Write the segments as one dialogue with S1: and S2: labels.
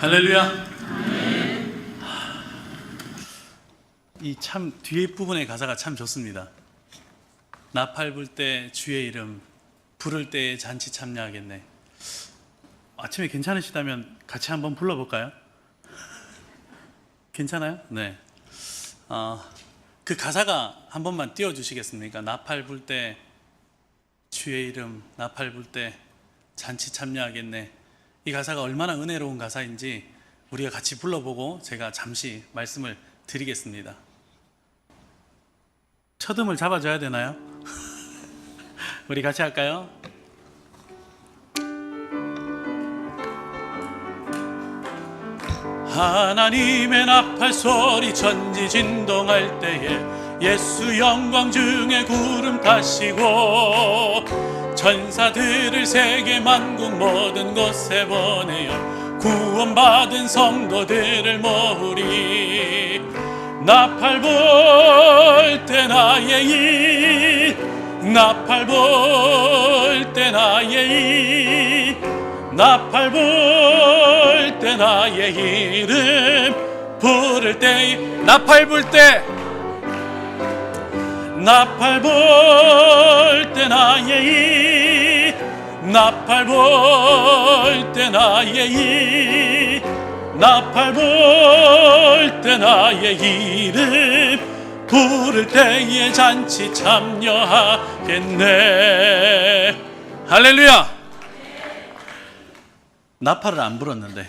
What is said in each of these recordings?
S1: 할렐루야. 이 참 뒤에 부분의 가사가 참 좋습니다. 나팔 불 때 주의 이름, 부를 때에 잔치 참여하겠네. 아침에 괜찮으시다면 같이 한번 불러볼까요? 괜찮아요? 네. 그 가사가 한 번만 띄워주시겠습니까? 나팔 불 때 주의 이름, 나팔 불 때 잔치 참여하겠네. 이 가사가 얼마나 은혜로운 가사인지 우리가 같이 불러보고 제가 잠시 말씀을 드리겠습니다. 첫음을 잡아줘야 되나요? 우리 같이 할까요? 하나님의 나팔 소리 천지 진동할 때에 예수 영광 중에 구름 타시고 천사들을 세계 만국 모든 곳에 보내어 구원받은 성도들을 모으리. 나팔 불 때 나의 이, 나팔 불 때 나의 이, 나팔 불 때 나의 이름 부를 때, 나팔 불 때, 나팔 불 때 나의 이, 나팔 불 때 나의 이, 나팔 불 때 나의 이름 부를 때에 잔치 참여하겠네. 할렐루야. 나팔을 안 불었는데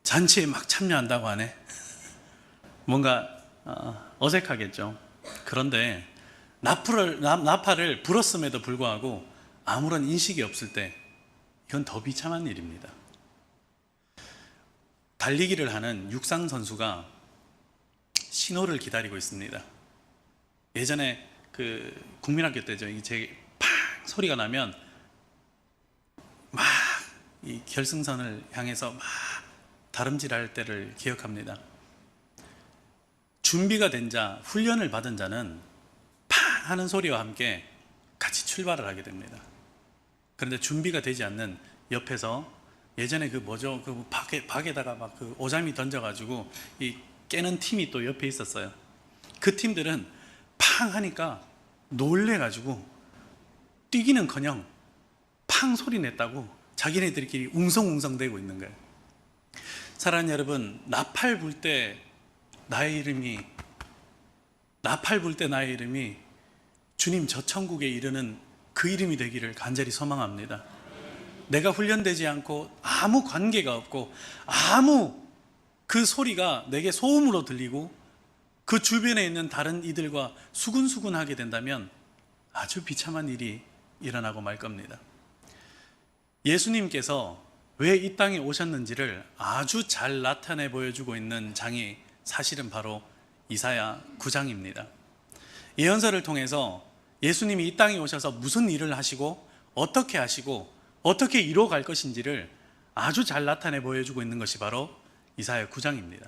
S1: 잔치에 막 참여한다고 하네. 뭔가 어색하겠죠. 그런데 나팔을 불었음에도 불구하고 아무런 인식이 없을 때 이건 더 비참한 일입니다. 달리기를 하는 육상 선수가 신호를 기다리고 있습니다. 예전에 그 국민학교 때죠. 이제 팡 소리가 나면 막 이 결승선을 향해서 막 다름질할 때를 기억합니다. 준비가 된 자, 훈련을 받은 자는 팡 하는 소리와 함께 같이 출발을 하게 됩니다. 그런데 준비가 되지 않는 옆에서 예전에 그 뭐죠? 그 박에다가 막 그 오자미 던져가지고 이 깨는 팀이 또 옆에 있었어요. 그 팀들은 팡 하니까 놀래가지고 뛰기는커녕 팡 소리 냈다고 자기네들끼리 웅성웅성대고 있는 거예요. 사랑하는 여러분, 나팔 불 때 나의 이름이, 나팔 불 때 나의 이름이 주님 저 천국에 이르는 그 이름이 되기를 간절히 소망합니다. 내가 훈련되지 않고 아무 관계가 없고 아무 그 소리가 내게 소음으로 들리고 그 주변에 있는 다른 이들과 수군수군하게 된다면 아주 비참한 일이 일어나고 말 겁니다. 예수님께서 왜 이 땅에 오셨는지를 아주 잘 나타내 보여주고 있는 장이 사실은 바로 이사야 9장입니다. 예언서를 통해서 예수님이 이 땅에 오셔서 무슨 일을 하시고 어떻게 이루어갈 것인지를 아주 잘 나타내 보여주고 있는 것이 바로 이사야 9장입니다.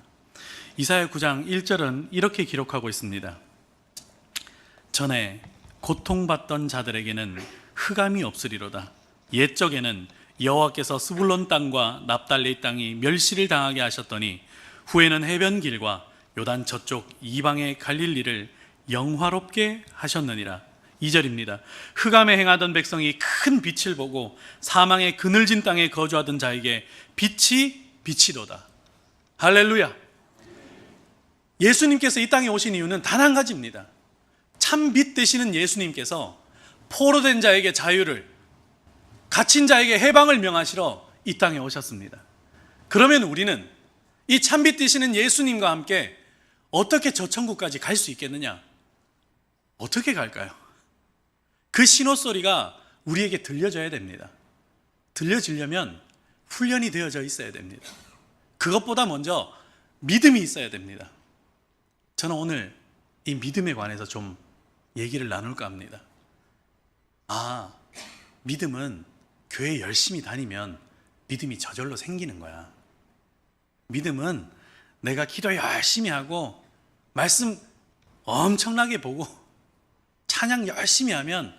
S1: 이사야 9장 1절은 이렇게 기록하고 있습니다. 전에 고통받던 자들에게는 흑암이 없으리로다. 옛적에는 여호와께서 스불론 땅과 납달리 땅이 멸시를 당하게 하셨더니 후에는 해변길과 요단 저쪽 이방의 갈릴리를 영화롭게 하셨느니라. 2절입니다. 흑암에 행하던 백성이 큰 빛을 보고 사망의 그늘진 땅에 거주하던 자에게 빛이 비치도다. 할렐루야. 예수님께서 이 땅에 오신 이유는 단 한 가지입니다. 참 빛 되시는 예수님께서 포로된 자에게 자유를, 갇힌 자에게 해방을 명하시러 이 땅에 오셨습니다. 그러면 우리는 이 참빛 되시는 예수님과 함께 어떻게 저 천국까지 갈 수 있겠느냐? 어떻게 갈까요? 그 신호소리가 우리에게 들려져야 됩니다. 들려지려면 훈련이 되어져 있어야 됩니다. 그것보다 먼저 믿음이 있어야 됩니다. 저는 오늘 이 믿음에 관해서 좀 얘기를 나눌까 합니다. 믿음은 교회 열심히 다니면 믿음이 저절로 생기는 거야. 믿음은 내가 기도 열심히 하고 말씀 엄청나게 보고 찬양 열심히 하면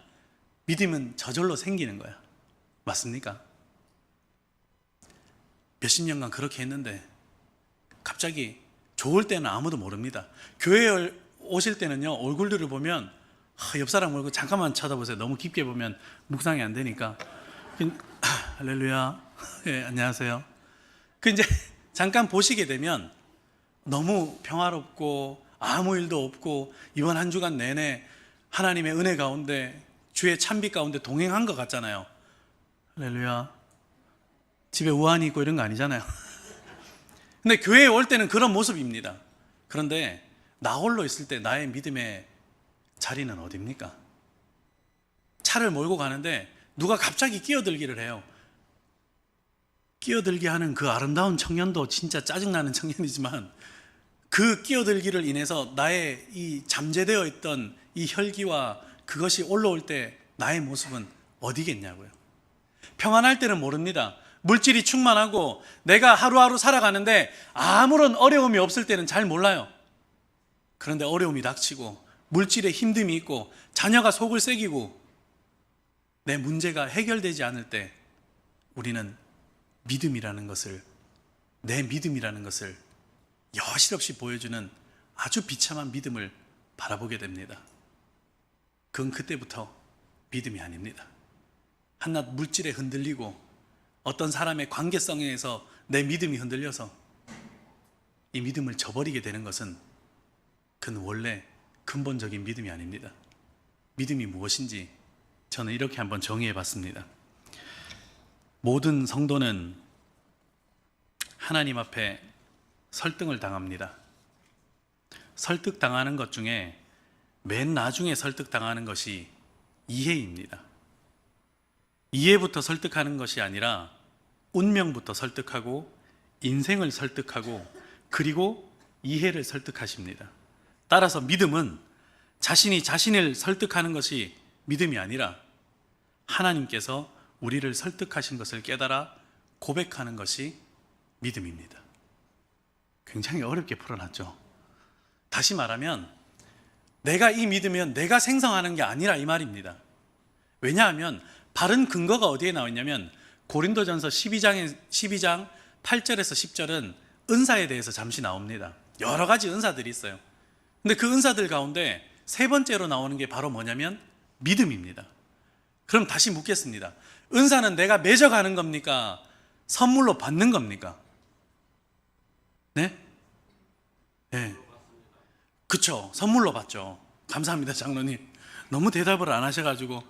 S1: 믿음은 저절로 생기는 거야. 맞습니까? 몇십 년간 그렇게 했는데 갑자기 좋을 때는 아무도 모릅니다. 교회에 오실 때는요, 얼굴들을 보면 옆 사람 얼굴 잠깐만 쳐다보세요. 너무 깊게 보면 묵상이 안 되니까. 할렐루야. 예, 안녕하세요. 그 이제 잠깐 보시게 되면 너무 평화롭고 아무 일도 없고 이번 한 주간 내내 하나님의 은혜 가운데 주의 찬빛 가운데 동행한 것 같잖아요. 할렐루야. 집에 우환이 있고 이런 거 아니잖아요. 근데 교회에 올 때는 그런 모습입니다. 그런데 나 홀로 있을 때 나의 믿음의 자리는 어디입니까? 차를 몰고 가는데 누가 갑자기 끼어들기를 해요. 끼어들게 하는 그 아름다운 청년도 진짜 짜증나는 청년이지만 그 끼어들기를 인해서 나의 이 잠재되어 있던 이 혈기와 그것이 올라올 때 나의 모습은 어디겠냐고요. 평안할 때는 모릅니다. 물질이 충만하고 내가 하루하루 살아가는데 아무런 어려움이 없을 때는 잘 몰라요. 그런데 어려움이 닥치고 물질에 힘듦이 있고 자녀가 속을 새기고 내 문제가 해결되지 않을 때 우리는 믿음이라는 것을, 내 믿음이라는 것을 여실없이 보여주는 아주 비참한 믿음을 바라보게 됩니다. 그건 그때부터 믿음이 아닙니다. 한낱 물질에 흔들리고 어떤 사람의 관계성에서 내 믿음이 흔들려서 이 믿음을 저버리게 되는 것은 그건 원래 근본적인 믿음이 아닙니다. 믿음이 무엇인지 저는 이렇게 한번 정의해 봤습니다. 모든 성도는 하나님 앞에 설득을 당합니다. 설득당하는 것 중에 맨 나중에 설득당하는 것이 이해입니다. 이해부터 설득하는 것이 아니라 운명부터 설득하고 인생을 설득하고 그리고 이해를 설득하십니다. 따라서 믿음은 자신이 자신을 설득하는 것이 믿음이 아니라 하나님께서 우리를 설득하신 것을 깨달아 고백하는 것이 믿음입니다. 굉장히 어렵게 풀어놨죠. 다시 말하면 내가 이 믿으면 내가 생성하는 게 아니라 이 말입니다. 왜냐하면 바른 근거가 어디에 나와 있냐면 고린도전서 12장 8절에서 10절은 은사에 대해서 잠시 나옵니다. 여러 가지 은사들이 있어요. 근데 그 은사들 가운데 세 번째로 나오는 게 바로 뭐냐면 믿음입니다. 그럼 다시 묻겠습니다. 은사는 내가 맺어가는 겁니까? 선물로 받는 겁니까? 네? 네. 그쵸. 선물로 받죠. 감사합니다, 장로님. 너무 대답을 안 하셔가지고.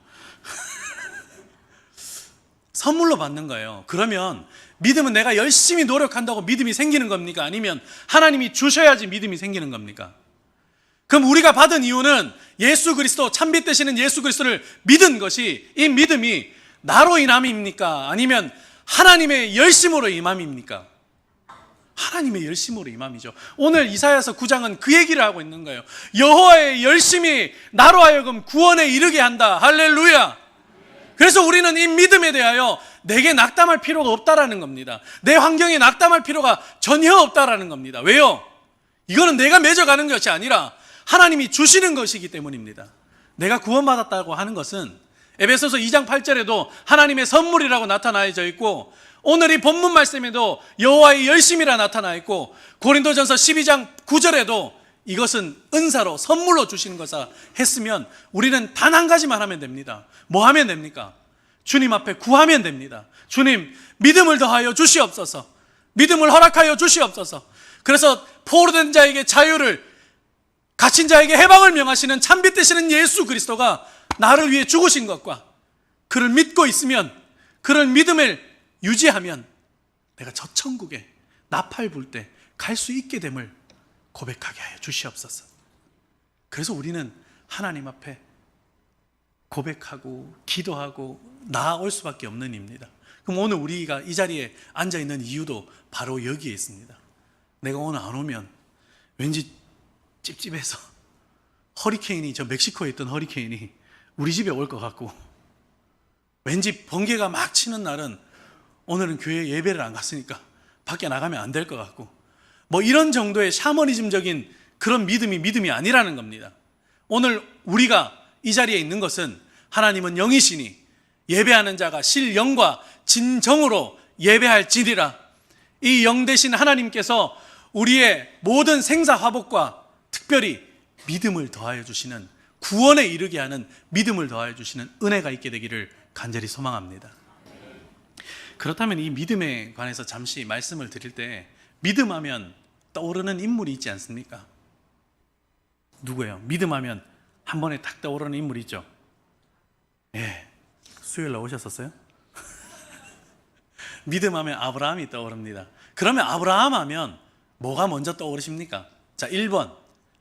S1: 선물로 받는 거예요. 그러면 믿음은 내가 열심히 노력한다고 믿음이 생기는 겁니까? 아니면 하나님이 주셔야지 믿음이 생기는 겁니까? 그럼 우리가 받은 이유는 예수 그리스도, 참빛 되시는 예수 그리스도를 믿은 것이, 이 믿음이 나로 인함입니까? 아니면 하나님의 열심으로 임함입니까? 하나님의 열심으로 임함이죠. 오늘 이사야서 9장은 그 얘기를 하고 있는 거예요. 여호와의 열심이 나로 하여금 구원에 이르게 한다. 할렐루야. 그래서 우리는 이 믿음에 대하여 내게 낙담할 필요가 없다라는 겁니다. 내 환경에 낙담할 필요가 전혀 없다라는 겁니다. 왜요? 이거는 내가 맺어가는 것이 아니라 하나님이 주시는 것이기 때문입니다. 내가 구원받았다고 하는 것은 에베소서 2장 8절에도 하나님의 선물이라고 나타나져 있고, 오늘 이 본문 말씀에도 여호와의 열심이라 나타나 있고, 고린도전서 12장 9절에도 이것은 은사로 선물로 주시는 것이라 했으면 우리는 단 한 가지만 하면 됩니다. 뭐 하면 됩니까? 주님 앞에 구하면 됩니다. 주님, 믿음을 더하여 주시옵소서. 믿음을 허락하여 주시옵소서. 그래서 포로된 자에게 자유를, 갇힌 자에게 해방을 명하시는 참빛 되시는 예수 그리스도가 나를 위해 죽으신 것과 그를 믿고 있으면, 그를 믿음을 유지하면 내가 저 천국에 나팔 불 때 갈 수 있게 됨을 고백하게 하여 주시옵소서. 그래서 우리는 하나님 앞에 고백하고 기도하고 나아올 수밖에 없는 입니다. 그럼 오늘 우리가 이 자리에 앉아 있는 이유도 바로 여기에 있습니다. 내가 오늘 안 오면 왠지 찝찝해서 허리케인이, 저 멕시코에 있던 허리케인이 우리 집에 올 것 같고, 왠지 번개가 막 치는 날은 오늘은 교회 예배를 안 갔으니까 밖에 나가면 안 될 것 같고, 뭐 이런 정도의 샤머니즘적인 그런 믿음이 아니라는 겁니다. 오늘 우리가 이 자리에 있는 것은 하나님은 영이시니 예배하는 자가 실영과 진정으로 예배할지니라. 이 영 되신 하나님께서 우리의 모든 생사화복과 특별히 믿음을 더하여 주시는, 구원에 이르게 하는 믿음을 더하여 주시는 은혜가 있게 되기를 간절히 소망합니다. 그렇다면 이 믿음에 관해서 잠시 말씀을 드릴 때, 믿음하면 떠오르는 인물이 있지 않습니까? 누구예요? 믿음하면 한 번에 탁 떠오르는 인물이 있죠. 예, 수요일 날 오셨었어요? 믿음하면 아브라함이 떠오릅니다. 그러면 아브라함 하면 뭐가 먼저 떠오르십니까? 자, 1번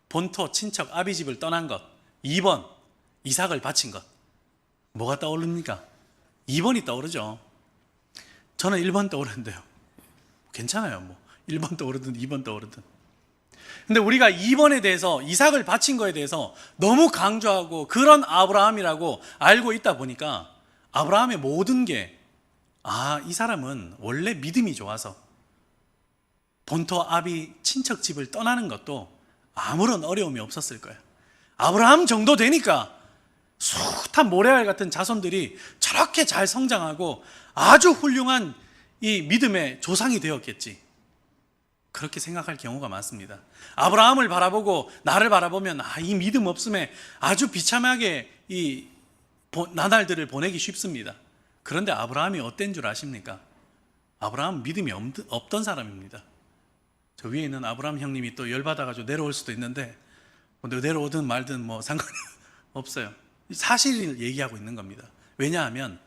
S1: 본토 친척 아비집을 떠난 것, 2번 이삭을 바친 것. 뭐가 떠오릅니까? 2번이 떠오르죠. 저는 1번 떠오르는데요. 괜찮아요. 뭐 1번 떠오르든 2번 떠오르든. 근데 우리가 2번에 대해서, 이삭을 바친 거에 대해서 너무 강조하고 그런 아브라함이라고 알고 있다 보니까 아브라함의 모든 게, 이 사람은 원래 믿음이 좋아서 본토 아비 친척 집을 떠나는 것도 아무런 어려움이 없었을 거예요. 아브라함 정도 되니까 숱한 모래알 같은 자손들이 저렇게 잘 성장하고 아주 훌륭한 이 믿음의 조상이 되었겠지, 그렇게 생각할 경우가 많습니다. 아브라함을 바라보고 나를 바라보면 이 믿음 없음에 아주 비참하게 이 나날들을 보내기 쉽습니다. 그런데 아브라함이 어땠는 줄 아십니까? 아브라함은 믿음이 없던 사람입니다. 저 위에 있는 아브라함 형님이 또 열받아가지고 내려올 수도 있는데, 내려오든 말든 뭐 상관이 없어요. 사실을 얘기하고 있는 겁니다. 왜냐하면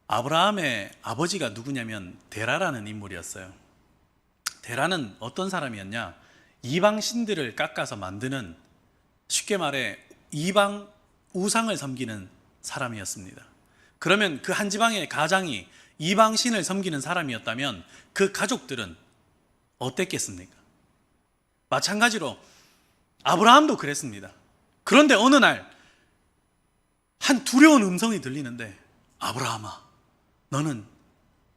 S1: 아브라함의 아버지가 누구냐면 데라라는 인물이었어요. 데라는 어떤 사람이었냐? 이방 신들을 깎아서 만드는, 쉽게 말해 이방 우상을 섬기는 사람이었습니다. 그러면 그 한 지방의 가장이 이방 신을 섬기는 사람이었다면 그 가족들은 어땠겠습니까? 마찬가지로 아브라함도 그랬습니다. 그런데 어느 날 한 두려운 음성이 들리는데, 아브라함아, 너는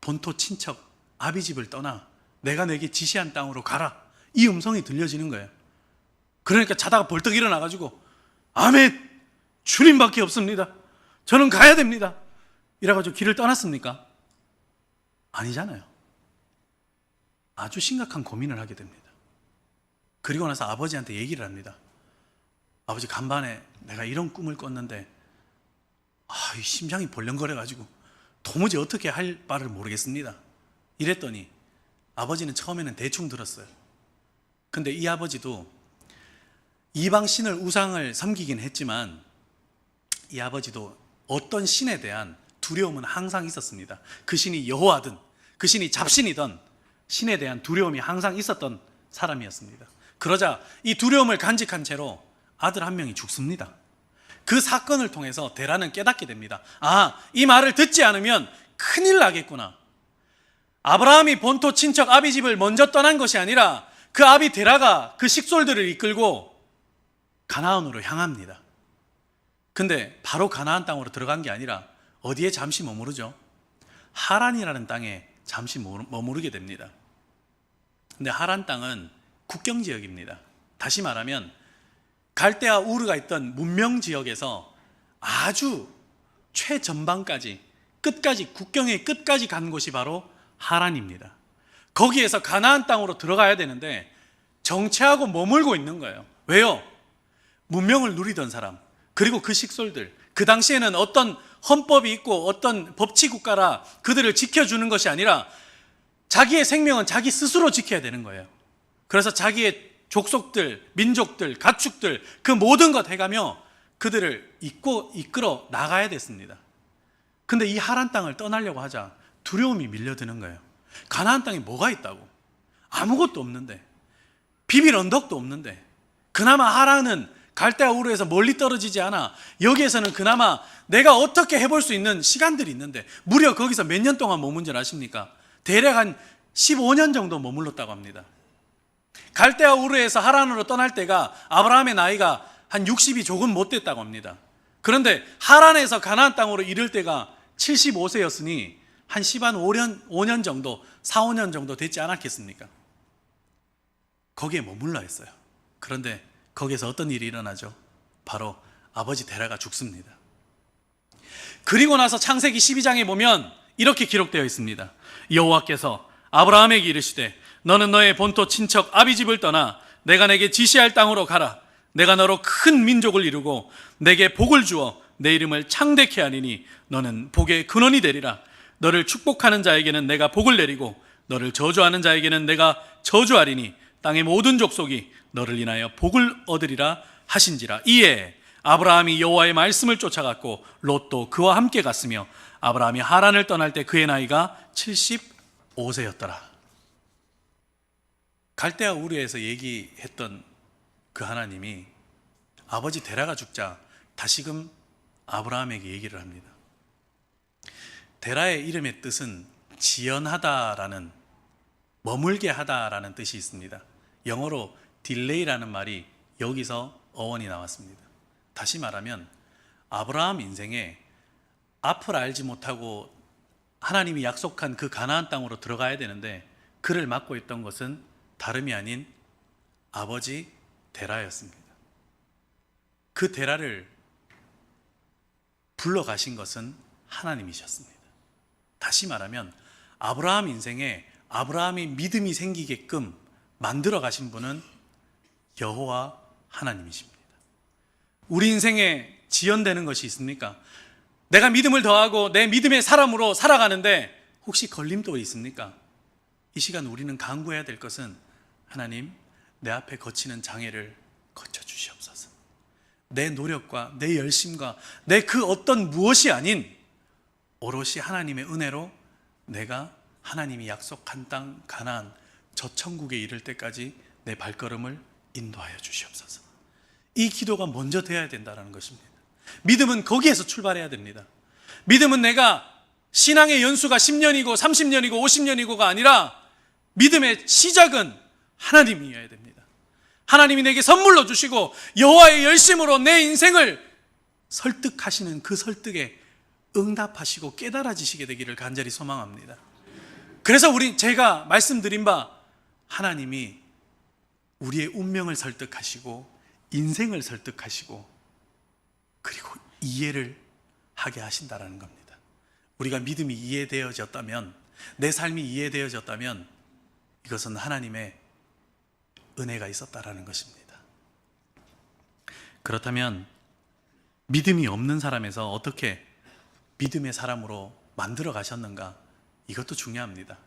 S1: 본토 친척 아비집을 떠나 내가 내게 지시한 땅으로 가라. 이 음성이 들려지는 거예요. 그러니까 자다가 벌떡 일어나가지고, 아멘, 주님밖에 없습니다, 저는 가야 됩니다, 이래가지고 길을 떠났습니까? 아니잖아요. 아주 심각한 고민을 하게 됩니다. 그리고 나서 아버지한테 얘기를 합니다. 아버지, 간밤에 내가 이런 꿈을 꿨는데 심장이 벌렁거려가지고 도무지 어떻게 할 바를 모르겠습니다. 이랬더니 아버지는 처음에는 대충 들었어요. 근데 이 아버지도 이방 신을, 우상을 섬기긴 했지만 이 아버지도 어떤 신에 대한 두려움은 항상 있었습니다. 그 신이 여호와든 그 신이 잡신이든 신에 대한 두려움이 항상 있었던 사람이었습니다. 그러자 이 두려움을 간직한 채로 아들 한 명이 죽습니다. 그 사건을 통해서 데라는 깨닫게 됩니다. 이 말을 듣지 않으면 큰일 나겠구나. 아브라함이 본토 친척 아비집을 먼저 떠난 것이 아니라 그 아비 데라가 그 식솔들을 이끌고 가나안으로 향합니다. 근데 바로 가나안 땅으로 들어간 게 아니라 어디에 잠시 머무르죠? 하란이라는 땅에 잠시 머무르게 됩니다. 근데 하란 땅은 국경지역입니다. 다시 말하면 갈대아 우르가 있던 문명지역에서 아주 최전방까지, 끝까지, 국경의 끝까지 간 곳이 바로 하란입니다. 거기에서 가나안 땅으로 들어가야 되는데 정체하고 머물고 있는 거예요. 왜요? 문명을 누리던 사람, 그리고 그 식솔들, 그 당시에는 어떤 헌법이 있고 어떤 법치국가라 그들을 지켜주는 것이 아니라 자기의 생명은 자기 스스로 지켜야 되는 거예요. 그래서 자기의 족속들, 민족들, 가축들, 그 모든 것 해가며 그들을 이끌어 나가야 됐습니다. 근데 이 하란 땅을 떠나려고 하자 두려움이 밀려드는 거예요. 가나안 땅에 뭐가 있다고? 아무것도 없는데, 비빌 언덕도 없는데, 그나마 하란은 갈대아 우르에서 멀리 떨어지지 않아 여기에서는 그나마 내가 어떻게 해볼 수 있는 시간들이 있는데, 무려 거기서 몇 년 동안 머문 줄 아십니까? 대략 한 15년 정도 머물렀다고 합니다. 갈대아 우르에서 하란으로 떠날 때가 아브라함의 나이가 한 60이 조금 못 됐다고 합니다. 그런데 하란에서 가나안 땅으로 이를 때가 75세였으니 한 5년 정도, 4, 5년 정도 됐지 않았겠습니까? 거기에 머물러 했어요. 그런데 거기에서 어떤 일이 일어나죠? 바로 아버지 데라가 죽습니다. 그리고 나서 창세기 12장에 보면 이렇게 기록되어 있습니다. 여호와께서 아브라함에게 이르시되 너는 너의 본토 친척 아비집을 떠나 내가 내게 지시할 땅으로 가라. 내가 너로 큰 민족을 이루고 내게 복을 주어 내 이름을 창대케 하리니 너는 복의 근원이 되리라. 너를 축복하는 자에게는 내가 복을 내리고 너를 저주하는 자에게는 내가 저주하리니 땅의 모든 족속이 너를 인하여 복을 얻으리라 하신지라. 이에 아브라함이 여호와의 말씀을 쫓아갔고 롯도 그와 함께 갔으며 아브라함이 하란을 떠날 때 그의 나이가 75세였더라. 갈대아 우르에서 얘기했던 그 하나님이 아버지 데라가 죽자 다시금 아브라함에게 얘기를 합니다. 데라의 이름의 뜻은 지연하다라는, 머물게 하다라는 뜻이 있습니다. 영어로 딜레이라는 말이 여기서 어원이 나왔습니다. 다시 말하면 아브라함 인생에 앞을 알지 못하고 하나님이 약속한 그 가나안 땅으로 들어가야 되는데 그를 막고 있던 것은 다름이 아닌 아버지 데라였습니다. 그 데라를 불러가신 것은 하나님이셨습니다. 다시 말하면 아브라함 인생에 아브라함이 믿음이 생기게끔 만들어 가신 분은 여호와 하나님이십니다. 우리 인생에 지연되는 것이 있습니까? 내가 믿음을 더하고 내 믿음의 사람으로 살아가는데 혹시 걸림돌이 있습니까? 이 시간 우리는 간구해야 될 것은 하나님, 내 앞에 거치는 장애를 거쳐주시옵소서. 내 노력과 내 열심과 내 그 어떤 무엇이 아닌 오롯이 하나님의 은혜로 내가 하나님이 약속한 땅 가나안 저 천국에 이를 때까지 내 발걸음을 인도하여 주시옵소서. 이 기도가 먼저 되어야 된다는 것입니다. 믿음은 거기에서 출발해야 됩니다. 믿음은 내가 신앙의 연수가 10년이고 30년이고 50년이고가 아니라 믿음의 시작은 하나님이어야 됩니다. 하나님이 내게 선물로 주시고 여호와의 열심으로 내 인생을 설득하시는 그 설득에 응답하시고 깨달아지시게 되기를 간절히 소망합니다. 그래서 제가 말씀드린 바 하나님이 우리의 운명을 설득하시고 인생을 설득하시고 그리고 이해를 하게 하신다라는 겁니다. 우리가 믿음이 이해되어졌다면, 내 삶이 이해되어졌다면 이것은 하나님의 은혜가 있었다라는 것입니다. 그렇다면 믿음이 없는 사람에서 어떻게 믿음의 사람으로 만들어 가셨는가? 이것도 중요합니다.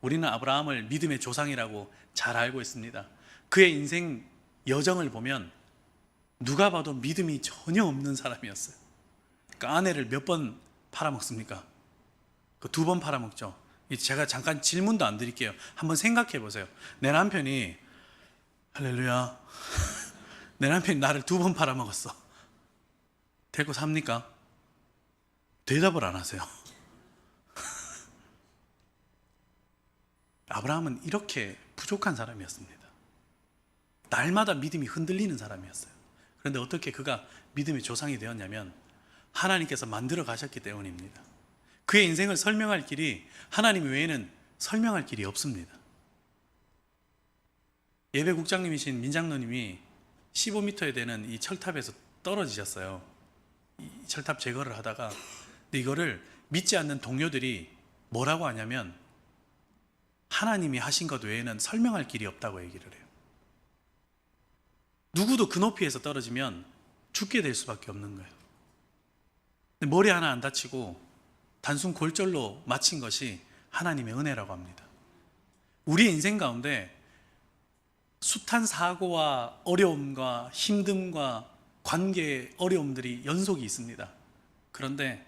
S1: 우리는 아브라함을 믿음의 조상이라고 잘 알고 있습니다. 그의 인생 여정을 보면 누가 봐도 믿음이 전혀 없는 사람이었어요. 그러니까 아내를 몇 번 팔아먹습니까? 그 2번 팔아먹죠. 제가 잠깐 질문도 안 드릴게요. 한번 생각해 보세요. 내 남편이 할렐루야 내 남편이 나를 2번 팔아먹었어. 데리고 삽니까? 대답을 안 하세요. 아브라함은 이렇게 부족한 사람이었습니다. 날마다 믿음이 흔들리는 사람이었어요. 그런데 어떻게 그가 믿음의 조상이 되었냐면 하나님께서 만들어 가셨기 때문입니다. 그의 인생을 설명할 길이 하나님 외에는 설명할 길이 없습니다. 예배국장님이신 민장로님이 15m에 되는 이 철탑에서 떨어지셨어요. 이 철탑 제거를 하다가. 근데 이거를 믿지 않는 동료들이 뭐라고 하냐면 하나님이 하신 것 외에는 설명할 길이 없다고 얘기를 해요. 누구도 그 높이에서 떨어지면 죽게 될 수밖에 없는 거예요. 근데 머리 하나 안 다치고 단순 골절로 마친 것이 하나님의 은혜라고 합니다. 우리 인생 가운데 숱한 사고와 어려움과 힘듦과 관계의 어려움들이 연속이 있습니다. 그런데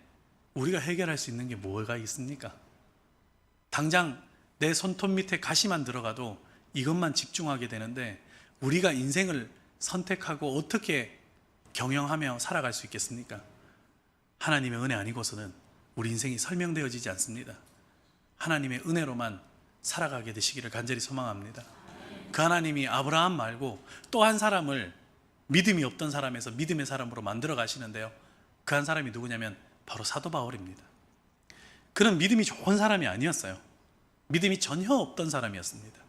S1: 우리가 해결할 수 있는 게 뭐가 있습니까? 당장 내 손톱 밑에 가시만 들어가도 이것만 집중하게 되는데 우리가 인생을 선택하고 어떻게 경영하며 살아갈 수 있겠습니까? 하나님의 은혜 아니고서는 우리 인생이 설명되어지지 않습니다. 하나님의 은혜로만 살아가게 되시기를 간절히 소망합니다. 그 하나님이 아브라함 말고 또 한 사람을 믿음이 없던 사람에서 믿음의 사람으로 만들어 가시는데요. 그 한 사람이 누구냐면 바로 사도 바울입니다. 그는 믿음이 좋은 사람이 아니었어요. 믿음이 전혀 없던 사람이었습니다.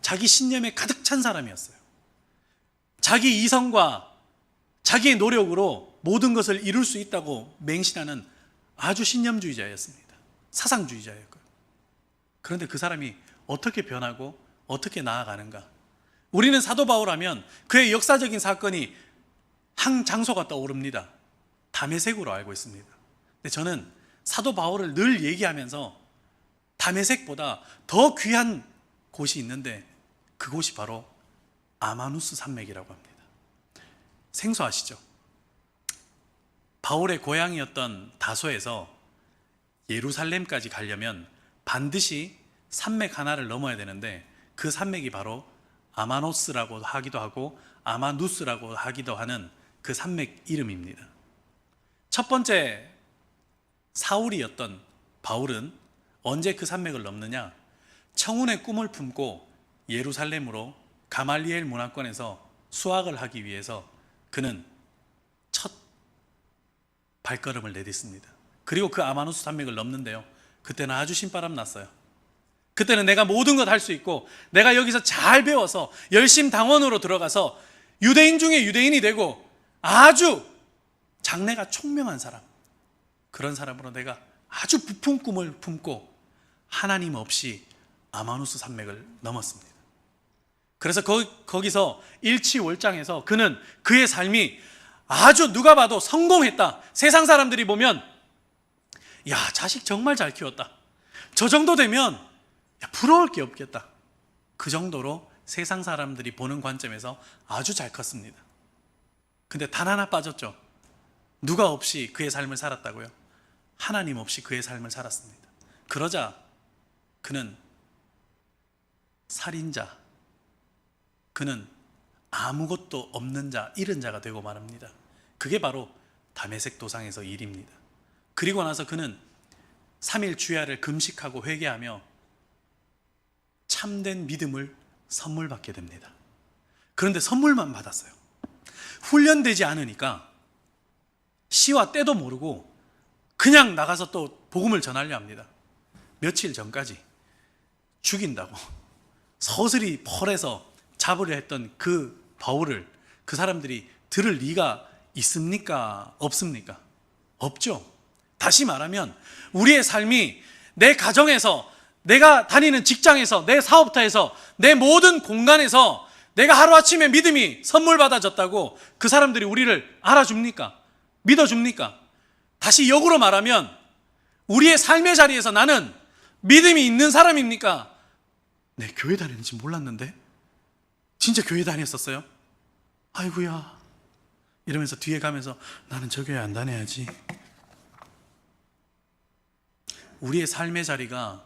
S1: 자기 신념에 가득 찬 사람이었어요. 자기 이성과 자기의 노력으로 모든 것을 이룰 수 있다고 맹신하는 아주 신념주의자였습니다. 사상주의자였고요. 그런데 그 사람이 어떻게 변하고 어떻게 나아가는가? 우리는 사도 바울하면 그의 역사적인 사건이 한 장소가 떠오릅니다. 다메섹으로 알고 있습니다. 근데 저는 사도 바울을 늘 얘기하면서 다메섹보다 더 귀한 곳이 있는데 그곳이 바로 아마누스 산맥이라고 합니다. 생소하시죠? 바울의 고향이었던 다소에서 예루살렘까지 가려면 반드시 산맥 하나를 넘어야 되는데 그 산맥이 바로 아마노스라고 하기도 하고 아마누스라고 하기도 하는 그 산맥 이름입니다. 첫 번째 사울이었던 바울은 언제 그 산맥을 넘느냐? 청운의 꿈을 품고 예루살렘으로 가말리엘 문화권에서 수학을 하기 위해서 그는 첫 발걸음을 내딛습니다. 그리고 그 아마누스 산맥을 넘는데요, 그때는 아주 신바람 났어요. 그때는 내가 모든 것 할 수 있고 내가 여기서 잘 배워서 열심 당원으로 들어가서 유대인 중에 유대인이 되고 아주 장래가 총명한 사람, 그런 사람으로 내가 아주 부푼 꿈을 품고 하나님 없이 아마누스 산맥을 넘었습니다. 그래서 거기서 일치월장해서 그는 그의 삶이 아주 누가 봐도 성공했다. 세상 사람들이 보면 야, 자식 정말 잘 키웠다. 저 정도 되면 부러울 게 없겠다. 그 정도로 세상 사람들이 보는 관점에서 아주 잘 컸습니다. 근데 단 하나 빠졌죠. 누가 없이 그의 삶을 살았다고요? 하나님 없이 그의 삶을 살았습니다. 그러자 그는 살인자, 그는 아무것도 없는 자, 잃은 자가 되고 말합니다. 그게 바로 다메섹 도상에서 일입니다. 그리고 나서 그는 3일 주야를 금식하고 회개하며 참된 믿음을 선물 받게 됩니다. 그런데 선물만 받았어요. 훈련되지 않으니까 시와 때도 모르고 그냥 나가서 또 복음을 전하려 합니다. 며칠 전까지 죽인다고 서슬이 펄해서 잡으려 했던 그 바울을 그 사람들이 들을 리가 있습니까? 없습니까? 없죠. 다시 말하면 우리의 삶이 내 가정에서, 내가 다니는 직장에서, 내 사업터에서, 내 모든 공간에서 내가 하루아침에 믿음이 선물 받아졌다고 그 사람들이 우리를 알아줍니까? 믿어줍니까? 다시 역으로 말하면 우리의 삶의 자리에서 나는 믿음이 있는 사람입니까? 네, 교회 다니는지 몰랐는데 진짜 교회 다녔었어요? 아이고야 이러면서 뒤에 가면서 나는 저 교회 안 다녀야지. 우리의 삶의 자리가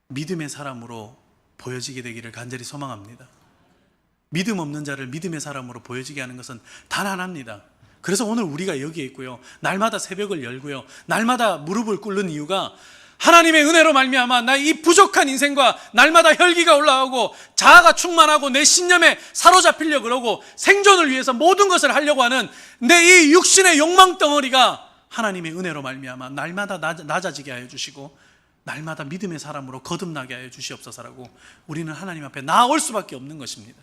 S1: 믿음의 사람으로 보여지게 되기를 간절히 소망합니다. 믿음 없는 자를 믿음의 사람으로 보여지게 하는 것은 단 하나입니다. 그래서 오늘 우리가 여기에 있고요, 날마다 새벽을 열고요, 날마다 무릎을 꿇는 이유가 하나님의 은혜로 말미암아 나 이 부족한 인생과 날마다 혈기가 올라오고 자아가 충만하고 내 신념에 사로잡히려 그러고 생존을 위해서 모든 것을 하려고 하는 내 이 육신의 욕망 덩어리가 하나님의 은혜로 말미암아 날마다 낮아지게 하여 주시고 날마다 믿음의 사람으로 거듭나게 하여 주시옵소서라고 우리는 하나님 앞에 나아올 수밖에 없는 것입니다.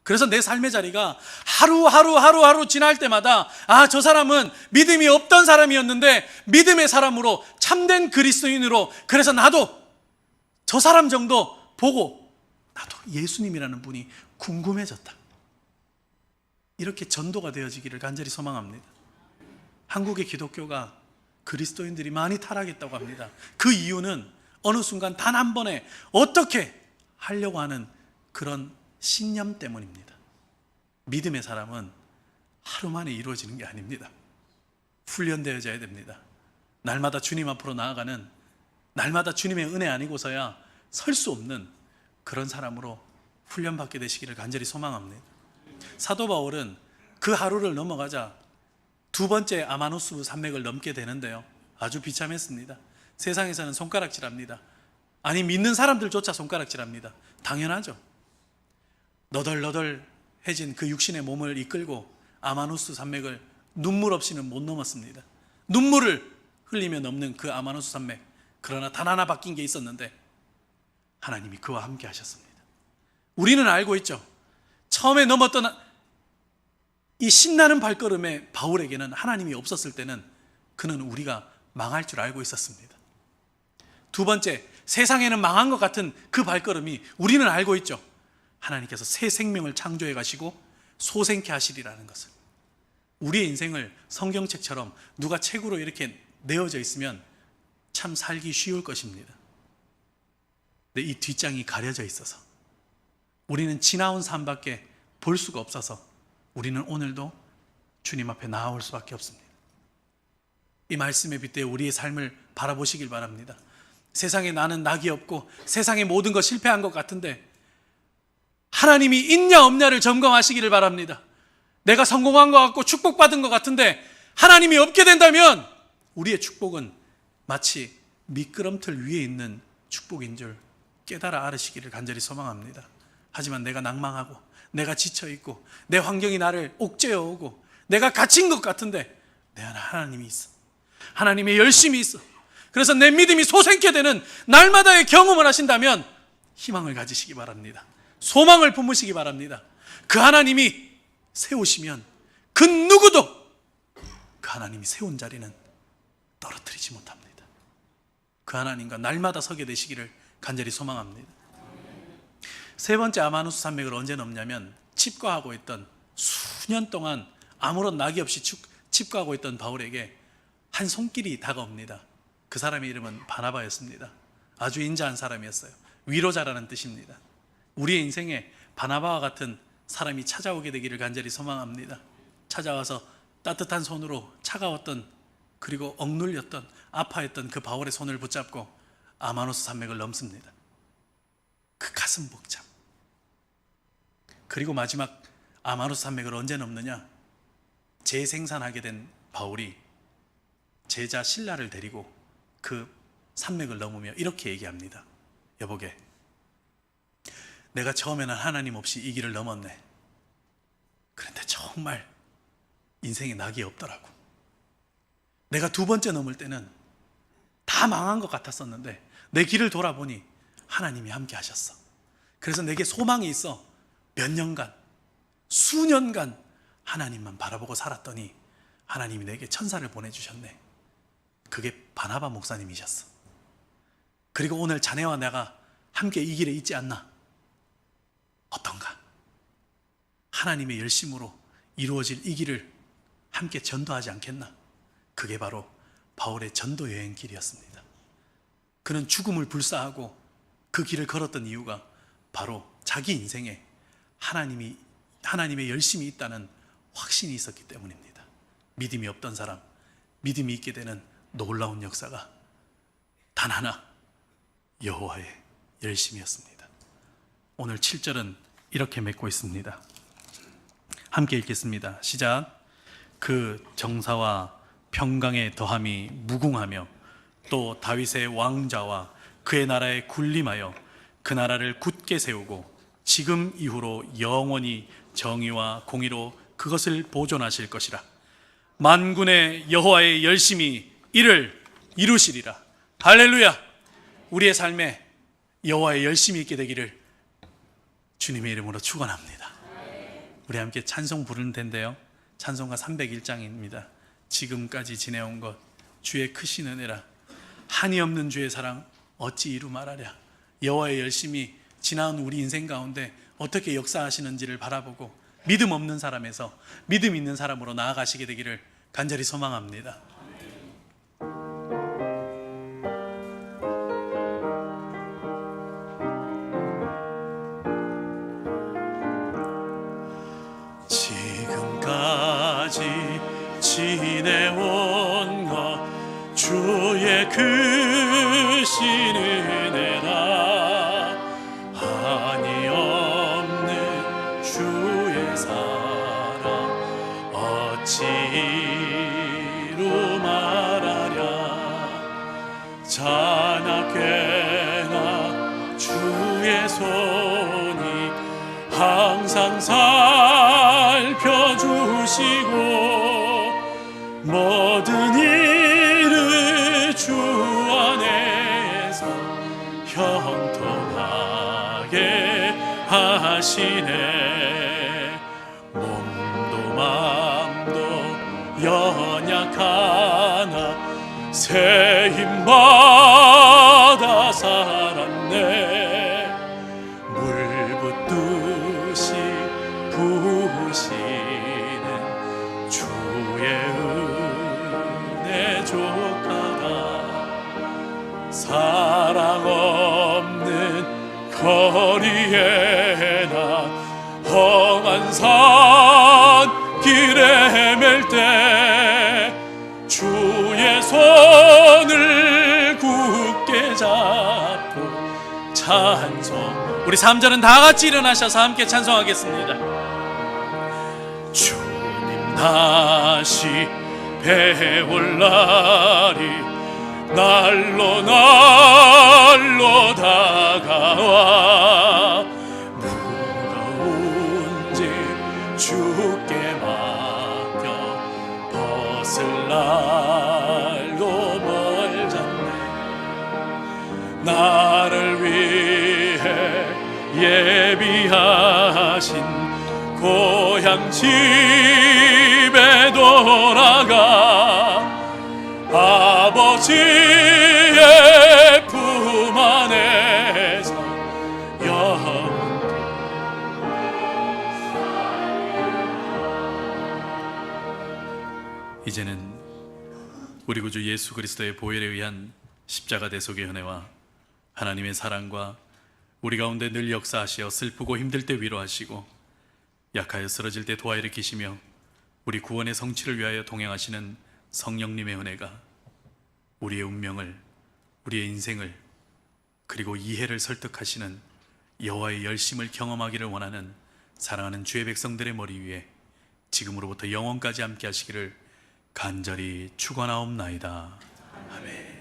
S1: 그래서 내 삶의 자리가 하루하루 지날 때마다 아, 저 사람은 믿음이 없던 사람이었는데 믿음의 사람으로 참된 그리스도인으로, 그래서 나도 저 사람 정도 보고 나도 예수님이라는 분이 궁금해졌다. 이렇게 전도가 되어지기를 간절히 소망합니다. 한국의 기독교가 그리스도인들이 많이 타락했다고 합니다. 그 이유는 어느 순간 단 한 번에 어떻게 하려고 하는 그런 신념 때문입니다. 믿음의 사람은 하루 만에 이루어지는 게 아닙니다. 훈련되어져야 됩니다. 날마다 주님 앞으로 나아가는, 날마다 주님의 은혜 아니고서야 설 수 없는 그런 사람으로 훈련받게 되시기를 간절히 소망합니다. 사도 바울은 그 하루를 넘어가자 두 번째 아마누스 산맥을 넘게 되는데요, 아주 비참했습니다. 세상에서는 손가락질합니다. 아니, 믿는 사람들조차 손가락질합니다. 당연하죠. 너덜너덜해진 그 육신의 몸을 이끌고 아마누스 산맥을 눈물 없이는 못 넘었습니다. 눈물을 흘리며 넘는 그 아마누스 산맥, 그러나 단 하나 바뀐 게 있었는데 하나님이 그와 함께 하셨습니다. 우리는 알고 있죠. 처음에 넘었던 이 신나는 발걸음에 바울에게는 하나님이 없었을 때는 그는 우리가 망할 줄 알고 있었습니다. 두 번째, 세상에는 망한 것 같은 그 발걸음이 우리는 알고 있죠. 하나님께서 새 생명을 창조해 가시고 소생케 하시리라는 것을. 우리의 인생을 성경책처럼 누가 책으로 이렇게 내어져 있으면 참 살기 쉬울 것입니다. 근데 이 뒷장이 가려져 있어서 우리는 지나온 삶밖에 볼 수가 없어서 우리는 오늘도 주님 앞에 나아올 수밖에 없습니다. 이 말씀에 빗대어 우리의 삶을 바라보시길 바랍니다. 세상에 나는 낙이 없고 세상의 모든 것 실패한 것 같은데 하나님이 있냐 없냐를 점검하시기를 바랍니다. 내가 성공한 것 같고 축복받은 것 같은데 하나님이 없게 된다면 우리의 축복은 마치 미끄럼틀 위에 있는 축복인 줄 깨달아 알으시기를 간절히 소망합니다. 하지만 내가 낭망하고 내가 지쳐있고 내 환경이 나를 옥죄어오고 내가 갇힌 것 같은데 내 안에 하나님이 있어. 하나님의 열심이 있어. 그래서 내 믿음이 솟게 되는 날마다의 경험을 하신다면 희망을 가지시기 바랍니다. 소망을 품으시기 바랍니다. 그 하나님이 세우시면 그 누구도 그 하나님이 세운 자리는 떨어뜨리지 못합니다. 그 하나님과 날마다 서게 되시기를 간절히 소망합니다. 세 번째 아마누스 산맥을 언제 넘냐면 칩과하고 있던 수년 동안 아무런 낙이 없이 칩과하고 있던 바울에게 한 손길이 다가옵니다. 그 사람의 이름은 바나바였습니다. 아주 인자한 사람이었어요. 위로자라는 뜻입니다. 우리의 인생에 바나바와 같은 사람이 찾아오게 되기를 간절히 소망합니다. 찾아와서 따뜻한 손으로 차가웠던 그리고 억눌렸던 아파했던 그 바울의 손을 붙잡고 아마누스 산맥을 넘습니다. 그 가슴 벅참. 그리고 마지막 아마누스 산맥을 언제 넘느냐? 재생산하게 된 바울이 제자 실라를 데리고 그 산맥을 넘으며 이렇게 얘기합니다. 여보게, 내가 처음에는 하나님 없이 이 길을 넘었네. 그런데 정말 인생에 낙이 없더라고. 내가 두 번째 넘을 때는 다 망한 것 같았었는데 내 길을 돌아보니 하나님이 함께 하셨어. 그래서 내게 소망이 있어 몇 년간, 수년간 하나님만 바라보고 살았더니 하나님이 내게 천사를 보내주셨네. 그게 바나바 목사님이셨어. 그리고 오늘 자네와 내가 함께 이 길에 있지 않나? 어떤가? 하나님의 열심으로 이루어질 이 길을 함께 전도하지 않겠나? 그게 바로 바울의 전도 여행 길이었습니다. 그는 죽음을 불사하고 그 길을 걸었던 이유가 바로 자기 인생에 하나님의 열심이 있다는 확신이 있었기 때문입니다. 믿음이 없던 사람, 믿음이 있게 되는 놀라운 역사가 단 하나, 여호와의 열심이었습니다. 오늘 7절은 이렇게 맺고 있습니다. 함께 읽겠습니다. 시작. 그 정사와 평강의 더함이 무궁하며 또 다윗의 왕자와 그의 나라에 군림하여 그 나라를 굳게 세우고 지금 이후로 영원히 정의와 공의로 그것을 보존하실 것이라. 만군의 여호와의 열심이 이를 이루시리라. 할렐루야. 우리의 삶에 여호와의 열심이 있게 되기를 주님의 이름으로 축원합니다. 우리 함께 찬송 부르는 텐데요, 찬송가 301장입니다. 지금까지 지내온 것 주의 크신 은혜라. 한이 없는 주의 사랑 어찌 이루 말하랴. 여호와의 열심이 지나온 우리 인생 가운데 어떻게 역사하시는지를 바라보고 믿음 없는 사람에서 믿음 있는 사람으로 나아가시게 되기를 간절히 소망합니다. 지금까지 지내온 것 주의 크신 은혜라. 한이 없는 주의 사랑 어찌 이루 말하랴. 자나깨나 주의 손이 항상 살펴주시고 모든 일을 주 안에서 형통하게 하시네. 몸도 마음도 연약하나 새 힘 받아 사 거리에 나 험한 산 길에 맬 때 주의 손을 굳게 잡고 찬송. 우리 3절은 다 같이 일어나셔서 함께 찬송하겠습니다. 주님 다시 배에 올라리 날로 날로 다가와 무거운 짐 주께 맡겨 벗을 날도 멀잖네. 나를 위해 예비하신 고향 집에 돌아가 아버지의 품 안에서 영원히. 이제는 우리 구주 예수 그리스도의 보혈에 의한 십자가 대속의 은혜와 하나님의 사랑과 우리 가운데 늘 역사하시어 슬프고 힘들 때 위로하시고 약하여 쓰러질 때 도와일으키시며 우리 구원의 성취를 위하여 동행하시는 성령님의 은혜가 우리의 운명을, 우리의 인생을, 그리고 이해를 설득하시는 여호와의 열심을 경험하기를 원하는 사랑하는 주의 백성들의 머리 위에 지금으로부터 영원까지 함께 하시기를 간절히 축원하옵나이다. 아멘.